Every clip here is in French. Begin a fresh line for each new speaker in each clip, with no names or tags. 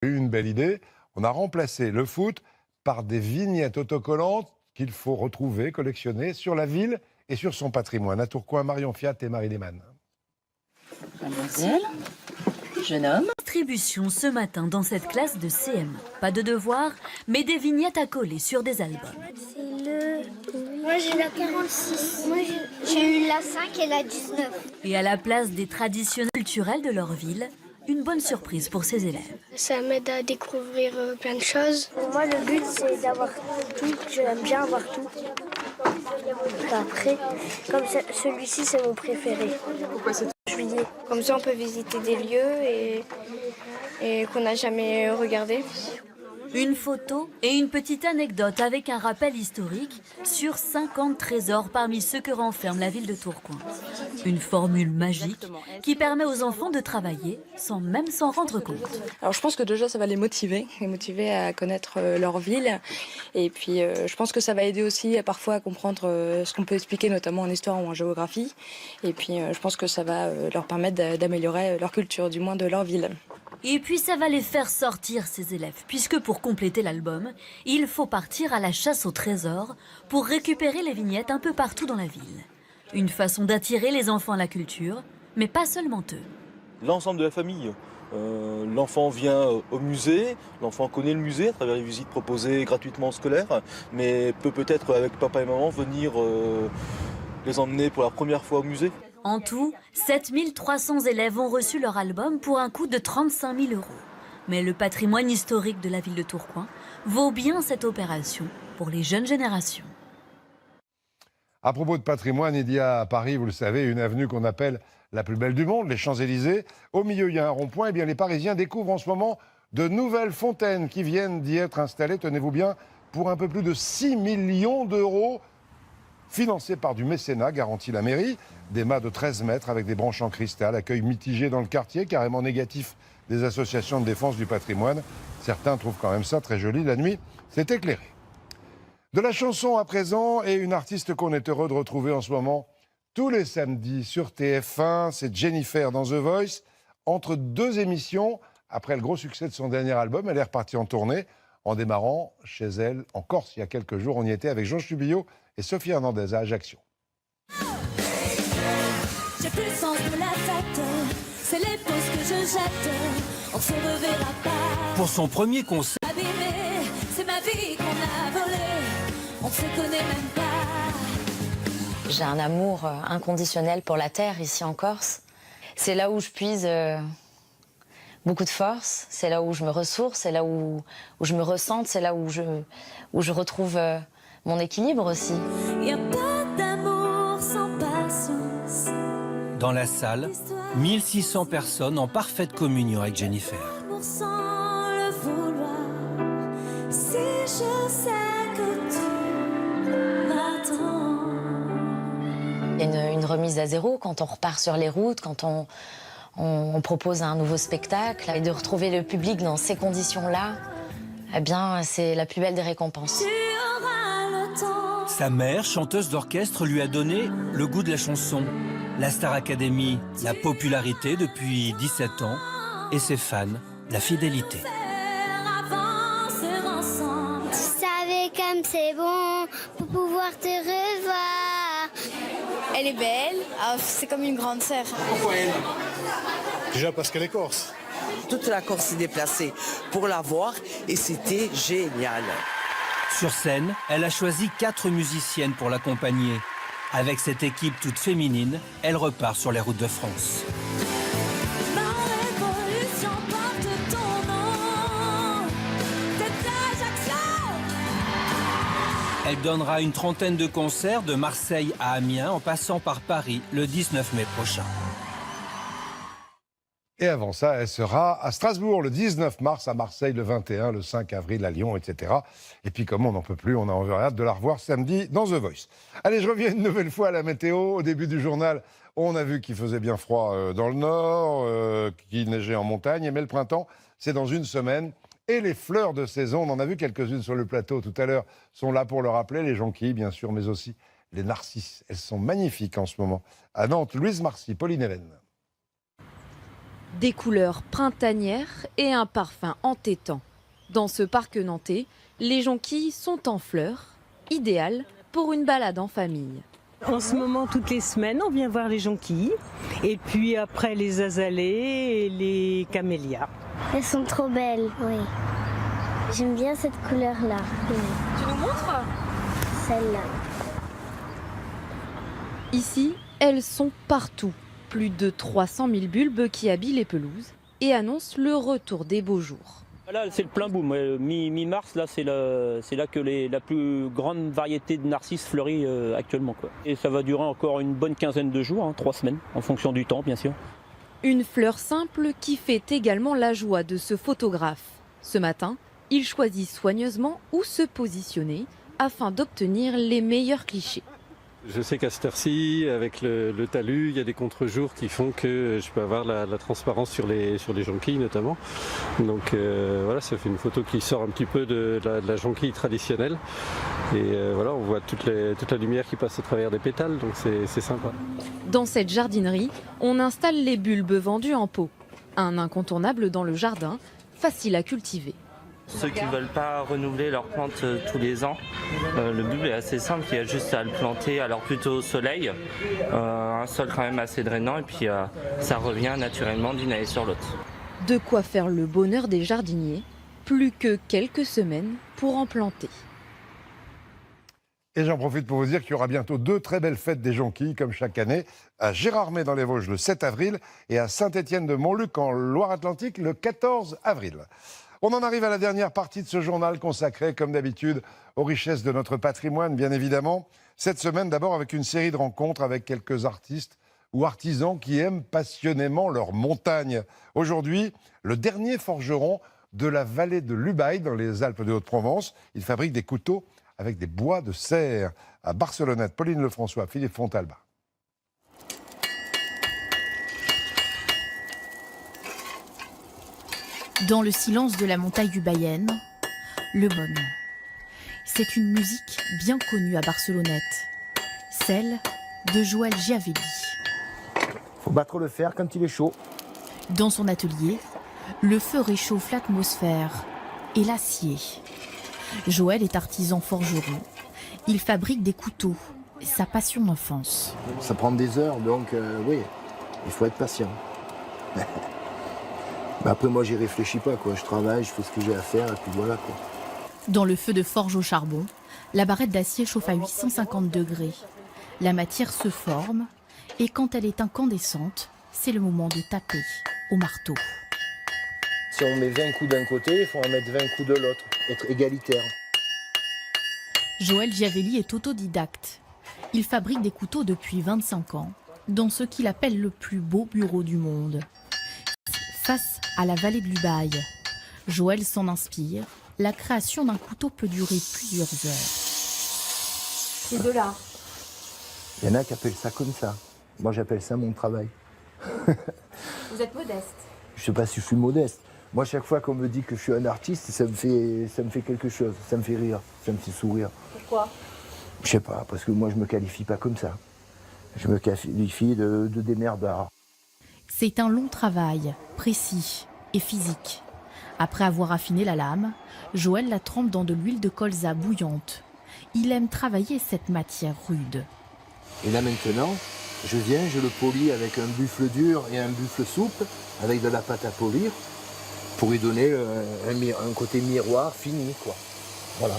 Une belle idée, on a remplacé le foot par des vignettes autocollantes qu'il faut retrouver, collectionner sur la ville et sur son patrimoine. À Tourcoing, Marion Fiat et Marie Lehmann.
Mademoiselle, jeune homme.
Distribution ce matin dans cette classe de CM. Pas de devoirs, mais des vignettes à coller sur des albums.
C'est le... Moi j'ai la 46. Moi j'ai eu la 5 et la 19.
Et à la place des traditionnels culturels de leur ville, une bonne surprise pour ces élèves.
Ça m'aide à découvrir plein de choses. Pour moi, le but, c'est d'avoir tout. J'aime bien avoir tout. Après, comme celui-ci, c'est mon préféré.
Pourquoi c'est
Juillet. Comme ça, on peut visiter des lieux et qu'on n'a jamais regardé.
Une photo et une petite anecdote avec un rappel historique sur 50 trésors parmi ceux que renferme la ville de Tourcoing. Une formule magique qui permet aux enfants de travailler sans même s'en rendre compte.
Alors je pense que déjà ça va les motiver à connaître leur ville. Et puis je pense que ça va aider aussi parfois à comprendre ce qu'on peut expliquer notamment en histoire ou en géographie. Et puis je pense que ça va leur permettre d'améliorer leur culture, du moins de leur ville.
Et puis ça va les faire sortir, ces élèves, puisque pour compléter l'album, il faut partir à la chasse au trésor pour récupérer les vignettes un peu partout dans la ville. Une façon d'attirer les enfants à la culture, mais pas seulement eux.
L'ensemble de la famille. L'enfant vient au musée, l'enfant connaît le musée à travers les visites proposées gratuitement aux scolaires, mais peut peut-être avec papa et maman venir les emmener pour la première fois au musée.
En tout, 7300 élèves ont reçu leur album pour un coût de 35 000 €. Mais le patrimoine historique de la ville de Tourcoing vaut bien cette opération pour les jeunes générations.
À propos de patrimoine, il y a à Paris, vous le savez, une avenue qu'on appelle la plus belle du monde, les Champs-Élysées. Au milieu, il y a un rond-point. Eh bien, les Parisiens découvrent en ce moment de nouvelles fontaines qui viennent d'y être installées, tenez-vous bien, pour un peu plus de 6 millions d'euros, financés par du mécénat, garantit la mairie. Des mâts de 13 mètres avec des branches en cristal, accueil mitigé dans le quartier, carrément négatif des associations de défense du patrimoine. Certains trouvent quand même ça très joli. La nuit, c'est éclairé. De la chanson à présent, et une artiste qu'on est heureux de retrouver en ce moment tous les samedis sur TF1, c'est Jennifer dans The Voice. Entre deux émissions, après le gros succès de son dernier album, elle est repartie en tournée, en démarrant chez elle en Corse il y a quelques jours. On y était avec Jean Chubillot et Sophie Hernandez à Ajaccio.
J'ai plus le sens de la fête, c'est les pauses que je jette, on se reverra pas.
Pour son premier concert,
Abîmé, c'est ma vie qu'on a volée, on se connaît même pas.
J'ai un amour inconditionnel pour la terre ici en Corse. C'est là où je puise beaucoup de force, c'est là où je me ressource, c'est là où je me ressente, c'est là où je retrouve mon équilibre aussi.
Y a pas d'amour sans patience.
dans la salle, 1600 personnes en parfaite communion avec Jennifer.
L'amour sans le vouloir, si je sais que tu m'attends.
Il y a une remise à zéro quand on repart sur les routes, quand on propose un nouveau spectacle. Et de retrouver le public dans ces conditions-là, eh bien, c'est la plus belle des récompenses.
Tu auras le temps.
Sa mère, chanteuse d'orchestre, lui a donné le goût de la chanson. La Star Academy, la popularité depuis 17 ans, et ses fans, la fidélité.
Avancer ensemble.
Tu savais comme c'est bon pour pouvoir te revoir.
Elle est belle, c'est comme une grande sœur.
Pourquoi elle? Déjà parce qu'elle est corse.
Toute la Corse s'est déplacée pour la voir et c'était génial.
Sur scène, elle a choisi 4 musiciennes pour l'accompagner. Avec cette équipe toute féminine, elle repart sur les routes de France.
Ma révolution porte ton nom. C'est Ajaccio.
Elle donnera une trentaine de concerts de Marseille à Amiens en passant par Paris le 19 mai prochain.
Et avant ça, elle sera à Strasbourg le 19 mars, à Marseille le 21, le 5 avril à Lyon, etc. Et puis comme on n'en peut plus, on a envie hâte de la revoir samedi dans The Voice. Allez, je reviens une nouvelle fois à la météo. Au début du journal, on a vu qu'il faisait bien froid dans le nord, qu'il neigeait en montagne. Mais le printemps, c'est dans une semaine. Et les fleurs de saison, on en a vu quelques-unes sur le plateau tout à l'heure, sont là pour le rappeler. Les jonquilles, bien sûr, mais aussi les narcisses. Elles sont magnifiques en ce moment. À Nantes, Louise Marcy, Pauline Hélène.
Des couleurs printanières et un parfum entêtant. Dans ce parc nantais, les jonquilles sont en fleurs, idéales pour une balade en famille.
En ce moment, toutes les semaines, on vient voir les jonquilles. Et puis après, les azalées et les camélias.
Elles sont trop belles, oui. J'aime bien cette couleur-là. Oui.
Tu nous montres ?
Celle-là.
Ici, elles sont partout. Plus de 300 000 bulbes qui habillent les pelouses et annoncent le retour des beaux jours.
Là, c'est le plein boom. Mi-mars, là, c'est là que la plus grande variété de narcisses fleurit actuellement, quoi. Et ça va durer encore une bonne quinzaine de jours, 3 semaines, en fonction du temps, bien sûr.
Une fleur simple qui fait également la joie de ce photographe. Ce matin, il choisit soigneusement où se positionner afin d'obtenir les meilleurs clichés.
Je sais qu'à cette heure-ci, avec le talus, il y a des contre-jours qui font que je peux avoir la transparence sur les jonquilles notamment. Donc voilà, ça fait une photo qui sort un petit peu de la jonquille traditionnelle. Et voilà, on voit toute la lumière qui passe au travers des pétales, donc c'est sympa.
Dans cette jardinerie, on installe les bulbes vendus en pot. Un incontournable dans le jardin, facile à cultiver.
Ceux qui ne veulent pas renouveler leurs plantes tous les ans, le bulbe est assez simple, il y a juste à le planter alors plutôt au soleil, un sol quand même assez drainant et puis ça revient naturellement d'une année sur l'autre.
De quoi faire le bonheur des jardiniers, plus que quelques semaines pour en planter.
Et j'en profite pour vous dire qu'il y aura bientôt 2 très belles fêtes des jonquilles, comme chaque année, à Gérardmer dans les Vosges le 7 avril et à Saint-Étienne-de-Montluc en Loire-Atlantique le 14 avril. On en arrive à la dernière partie de ce journal consacré, comme d'habitude, aux richesses de notre patrimoine, bien évidemment. Cette semaine, d'abord, avec une série de rencontres avec quelques artistes ou artisans qui aiment passionnément leur montagne. Aujourd'hui, le dernier forgeron de la vallée de l'Ubaye, dans les Alpes de Haute-Provence. Il fabrique des couteaux avec des bois de serre. À Barcelonnette, Pauline Lefrançois, Philippe Fontalba.
Dans le silence de la montagne ubayenne, le bon. C'est une musique bien connue à Barcelonnette, celle de Joël Giavelli.
Faut battre le fer quand il est chaud.
Dans son atelier, le feu réchauffe l'atmosphère et l'acier. Joël est artisan forgeron. Il fabrique des couteaux, sa passion d'enfance.
Ça prend des heures, donc oui, il faut être patient. Après, moi, j'y réfléchis pas, quoi. Je travaille, je fais ce que j'ai à faire, et puis voilà, quoi.
Dans le feu de forge au charbon, la barrette d'acier chauffe à 850 degrés. La matière se forme, et quand elle est incandescente, c'est le moment de taper au marteau.
Si on met 20 coups d'un côté, il faut en mettre 20 coups de l'autre, être égalitaire.
Joël Giavelli est autodidacte. Il fabrique des couteaux depuis 25 ans, dans ce qu'il appelle le plus beau bureau du monde. Face à la vallée de l'Ubaye, Joël s'en inspire. La création d'un couteau peut durer plusieurs heures.
C'est de l'art.
Il y en a qui appellent ça comme ça. Moi, j'appelle ça mon travail.
Vous êtes modeste.
Je sais pas si je suis modeste. Moi, chaque fois qu'on me dit que je suis un artiste, ça me fait quelque chose. Ça me fait rire, ça me fait sourire.
Pourquoi?
Je sais pas, parce que moi, je me qualifie pas comme ça. Je me qualifie de démerdard.
C'est un long travail, précis et physique. Après avoir affiné la lame, Joël la trempe dans de l'huile de colza bouillante. Il aime travailler cette matière rude.
Et là maintenant, je viens, je le polis avec un buffle dur et un buffle souple, avec de la pâte à polir, pour lui donner un côté miroir fini, quoi. Voilà.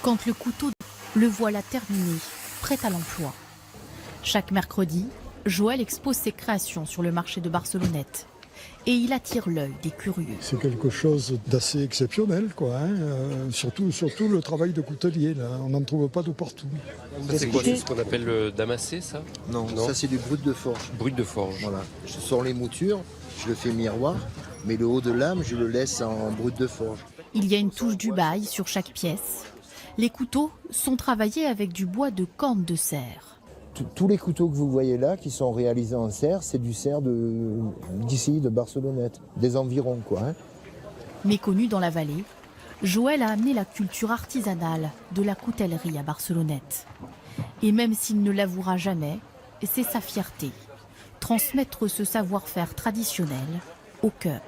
Quand le couteau, le voilà terminé, prêt à l'emploi. Chaque mercredi, Joël expose ses créations sur le marché de Barcelonnette. Et il attire l'œil des curieux.
C'est quelque chose d'assez exceptionnel, quoi. Surtout le travail de coutelier, là. On n'en trouve pas de partout.
Ça, c'est quoi? C'est ce qu'on appelle le damassé, ça?
Non, ça c'est du brut de forge.
Brut de forge.
Voilà. Je sors les moutures, je le fais miroir, mais le haut de lame, je le laisse en brut de forge.
Il y a une touche d'Ubaye sur chaque pièce. Les couteaux sont travaillés avec du bois de corne de cerf.
Tous les couteaux que vous voyez là, qui sont réalisés en cerf, c'est du cerf d'ici, de Barcelonnette, des environs, quoi.
Méconnu dans la vallée, Joël a amené la culture artisanale de la coutellerie à Barcelonnette. Et même s'il ne l'avouera jamais, c'est sa fierté. transmettre ce savoir-faire traditionnel au cœur.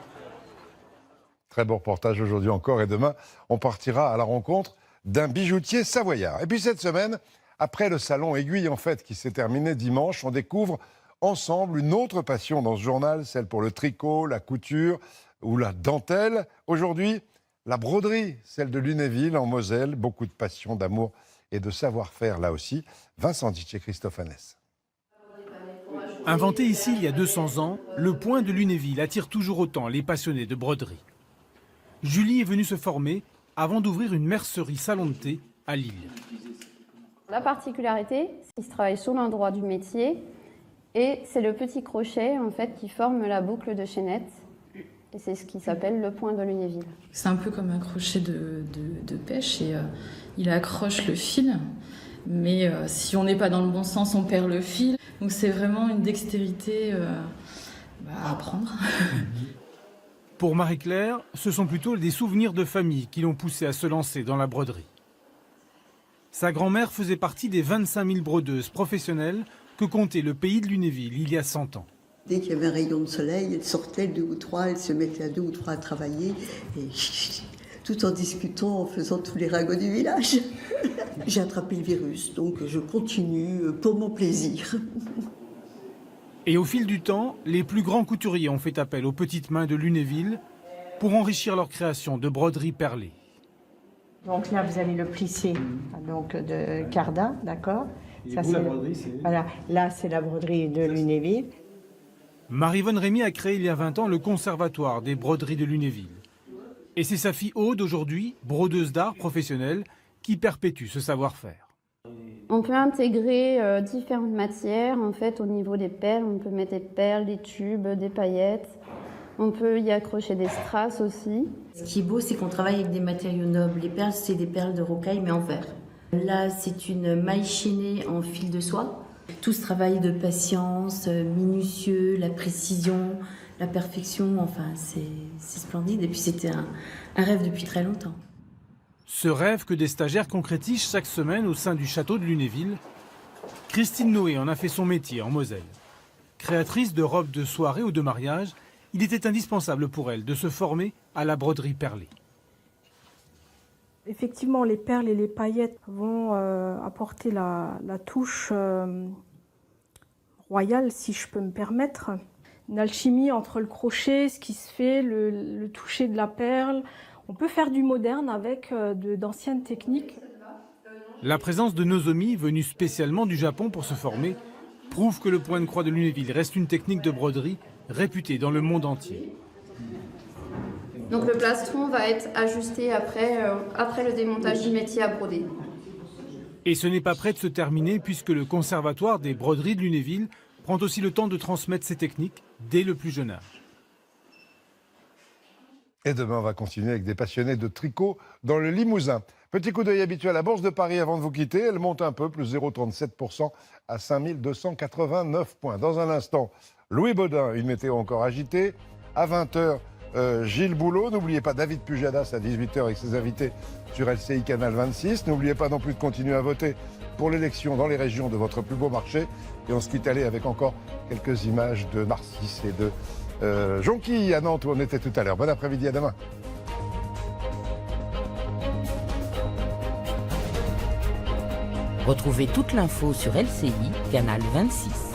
Très beau reportage aujourd'hui encore et demain, on partira à la rencontre d'un bijoutier savoyard. Et puis cette semaine, après le salon Aiguille en Fête qui s'est terminé dimanche, on découvre ensemble une autre passion dans ce journal, celle pour le tricot, la couture ou la dentelle. Aujourd'hui, la broderie, celle de Lunéville en Moselle. Beaucoup de passion, d'amour et de savoir-faire là aussi. Vincent Ditch et Christophe Annès.
Inventé ici il y a 200 ans, le point de Lunéville attire toujours autant les passionnés de broderie. Julie est venue se former avant d'ouvrir une mercerie salon de thé à Lille.
La particularité, c'est qu'il se travaille sur l'endroit du métier et c'est le petit crochet en fait qui forme la boucle de chaînette. Et c'est ce qui s'appelle le point de Lunéville.
C'est un peu comme un crochet de pêche et il accroche le fil. Mais si on n'est pas dans le bon sens, on perd le fil. Donc c'est vraiment une dextérité à apprendre.
Pour Marie-Claire, ce sont plutôt des souvenirs de famille qui l'ont poussée à se lancer dans la broderie. Sa grand-mère faisait partie des 25 000 brodeuses professionnelles que comptait le pays de Lunéville il y a 100 ans.
Dès qu'il y avait un rayon de soleil, elle sortait 2 ou 3, elle se mettait à 2 ou 3 à travailler, et tout en discutant, en faisant tous les ragots du village. J'ai attrapé le virus, donc je continue pour mon plaisir.
Et au fil du temps, les plus grands couturiers ont fait appel aux petites mains de Lunéville pour enrichir leur création de broderie perlée.
Donc là, vous avez le plissé donc de Carda, d'accord. Ça,
vous, la broderie, c'est...
Voilà, là, c'est la broderie de Lunéville.
Marie-Vonne Rémy a créé il y a 20 ans le Conservatoire des broderies de Lunéville. Et c'est sa fille Aude, aujourd'hui, brodeuse d'art professionnelle, qui perpétue ce savoir-faire.
On peut intégrer différentes matières en fait au niveau des perles. On peut mettre des perles, des tubes, des paillettes. On peut y accrocher des strass aussi.
Ce qui est beau, c'est qu'on travaille avec des matériaux nobles. Les perles, c'est des perles de rocaille, mais en verre. Là, c'est une maille chaînée en fil de soie. Tout ce travail de patience, minutieux, la précision, la perfection, enfin, c'est splendide. Et puis, c'était un rêve depuis très longtemps.
Ce rêve que des stagiaires concrétisent chaque semaine au sein du château de Lunéville, Christine Noé en a fait son métier en Moselle. Créatrice de robes de soirée ou de mariage, il était indispensable pour elle de se former à la broderie perlée.
Effectivement, les perles et les paillettes vont apporter la touche royale, si je peux me permettre. Une alchimie entre le crochet, ce qui se fait, le toucher de la perle. On peut faire du moderne avec d'anciennes techniques.
La présence de Nozomi, venue spécialement du Japon pour se former, prouve que le point de croix de Lunéville reste une technique de broderie réputée dans le monde entier.
Donc le plastron va être ajusté après le démontage du métier à broder.
Et ce n'est pas près de se terminer puisque le Conservatoire des broderies de Lunéville prend aussi le temps de transmettre ces techniques dès le plus jeune âge.
Et demain, on va continuer avec des passionnés de tricot dans le Limousin. Petit coup d'œil habituel à la Bourse de Paris avant de vous quitter. Elle monte un peu, plus 0,37% à 5289 points. Dans un instant, Louis Baudin, une météo encore agitée. À 20h, Gilles Boulot. N'oubliez pas David Pujadas à 18h avec ses invités sur LCI Canal 26. N'oubliez pas non plus de continuer à voter pour l'élection dans les régions de votre plus beau marché. Et on se quitte aller avec encore quelques images de Narcisse et de Jonquille à Nantes où on était tout à l'heure. Bon après-midi, à demain.
Retrouvez toute l'info sur LCI, canal 26.